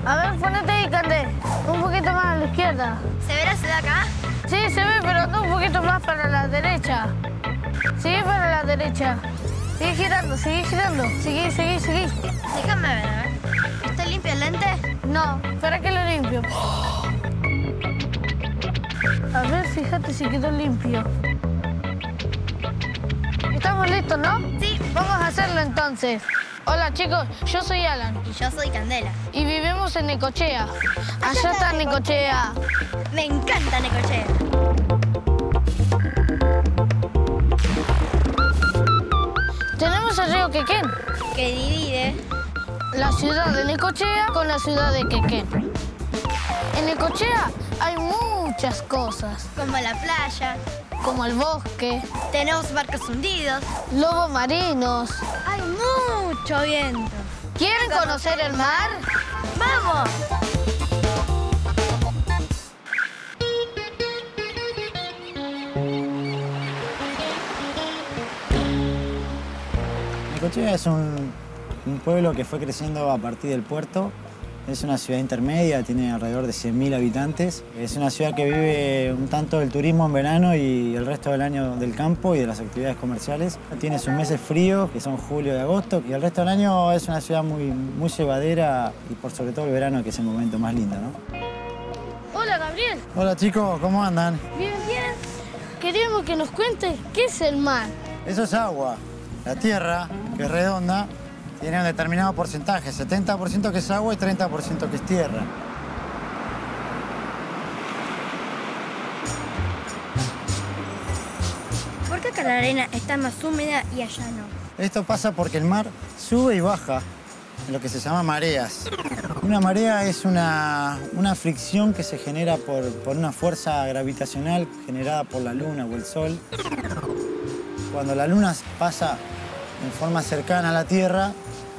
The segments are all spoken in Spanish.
A ver, ponete ahí, Candé. Un poquito más a la izquierda. ¿Se ve la ciudad acá? Sí, se ve, pero anda un poquito más para la derecha. Sigue para la derecha. Sigue girando, sigue girando. Seguí, seguí, seguí. Déjame ver, a ver. ¿Está limpio el lente? No, espera que lo limpio. A ver, fíjate si quedó limpio. ¿Estamos listos, no? Sí. Vamos a hacerlo entonces. Hola, chicos. Yo soy Alan. Y yo soy Candela. Y vivimos en Necochea. Allá está Necochea. Me encanta Necochea. Tenemos el río Quequén, Que divide. la ciudad de Necochea con la ciudad de Quequén. En Necochea hay muchas cosas, Como la playa. como el bosque, Tenemos barcos hundidos. lobos marinos. Hay mucho viento. ¿Quieren conocer el mar? ¡Vamos! Necochea es un pueblo que fue creciendo a partir del puerto. Es una ciudad intermedia, tiene alrededor de 100.000 habitantes. Es una ciudad que vive un tanto del turismo en verano y el resto del año del campo y de las actividades comerciales. Tiene sus meses fríos, que son julio y agosto, y el resto del año es una ciudad muy llevadera y por sobre todo el verano, que es el momento más lindo, ¿no? Hola, Gabriel. Hola chicos, ¿cómo andan? Bien, bien. Queríamos que nos cuente qué es el mar. Eso es agua. La tierra, que es redonda, tiene un determinado porcentaje, 70% que es agua y 30% que es tierra. ¿Por qué acá la arena está más húmeda y allá no? Esto pasa porque el mar sube y baja en lo que se llama mareas. Una marea es una fricción que se genera por una fuerza gravitacional generada por la luna o el sol. Cuando la luna pasa en forma cercana a la Tierra,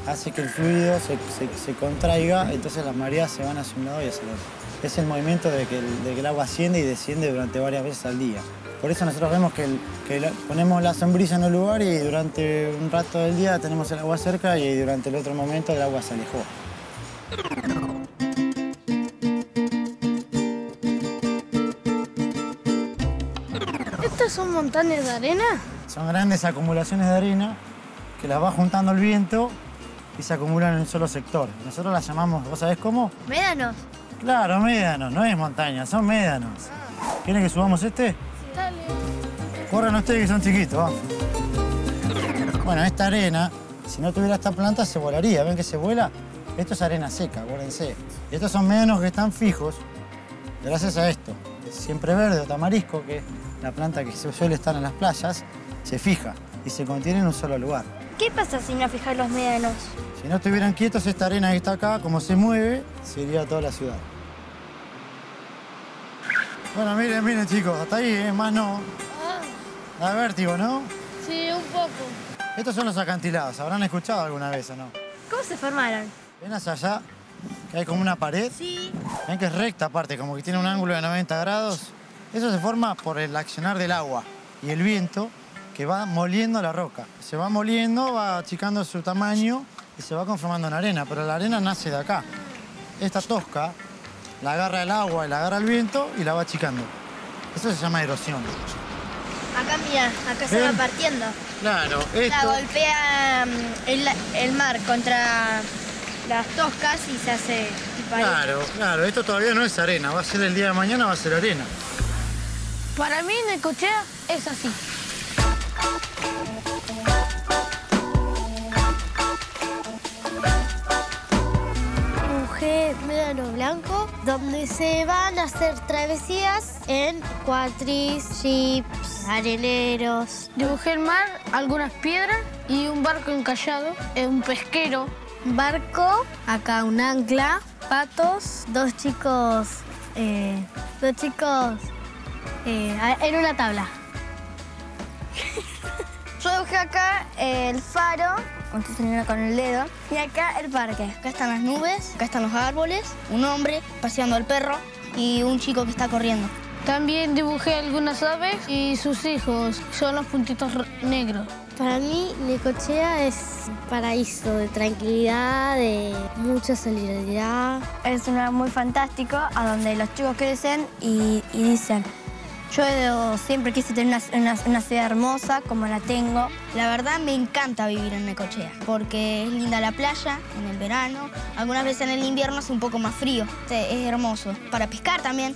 hace que el fluido se contraiga, entonces las mareas se van hacia un lado y hacia el otro. Es el movimiento de que el agua asciende y desciende durante varias veces al día. Por eso nosotros vemos que ponemos la sombrilla en un lugar y durante un rato del día tenemos el agua cerca y durante el otro momento el agua se alejó. ¿Estas son montañas de arena? Son grandes acumulaciones de arena que las va juntando el viento y se acumulan en un solo sector. Nosotros las llamamos, ¿vos sabés cómo? Médanos. Claro, médanos, no es montaña, son médanos. ¿Quieren que subamos este? Dale. Corran ustedes que son chiquitos, vamos. Bueno, esta arena, si no tuviera esta planta, se volaría. ¿Ven que se vuela? Esto es arena seca, acuérdense. Y estos son médanos que están fijos gracias a esto. Siempre verde o tamarisco, que es la planta que suele estar en las playas, se fija y se contiene en un solo lugar. ¿Qué pasa si no fijar los médanos? Si no estuvieran quietos, esta arena que está acá, como se mueve, se iría a toda la ciudad. Bueno, miren, miren, chicos, hasta ahí, más no. Da vértigo, ¿no? Sí, un poco. Estos son los acantilados, ¿habrán escuchado alguna vez o no? ¿Cómo se formaron? ¿Ven hacia allá? Que hay como una pared. Sí. ¿Ven que es recta aparte, como que tiene un ángulo de 90 grados? Eso se forma por el accionar del agua y el viento que va moliendo la roca. Se va moliendo, va achicando su tamaño y se va conformando en arena, pero la arena nace de acá. Esta tosca la agarra el agua y la agarra el viento y la va achicando. Eso se llama erosión. Acá, mira, acá se va ¿Ven? partiendo. Claro, La esto... golpea el mar contra las toscas y se hace pared. Claro, claro, esto todavía no es arena, va a ser el día de mañana, va a ser arena. Para mí, Necochea es así. Médano Blanco, donde se van a hacer travesías en cuatris, jeeps, areneros. Dibujé el mar, algunas piedras y un barco encallado, un pesquero. Barco, acá un ancla, patos, dos chicos en una tabla. Yo dibujé acá el faro, con el dedo, y acá el parque. Acá están las nubes, acá están los árboles, un hombre paseando al perro y un chico que está corriendo. También dibujé algunas aves y sus hijos, son los puntitos negros. Para mí, Necochea es un paraíso de tranquilidad, de mucha solidaridad. Es un lugar muy fantástico a donde los chicos crecen y dicen, yo siempre quise tener una ciudad hermosa como la tengo. La verdad me encanta vivir en Necochea porque es linda la playa en el verano. Algunas veces en el invierno es un poco más frío. Es hermoso. Para pescar también.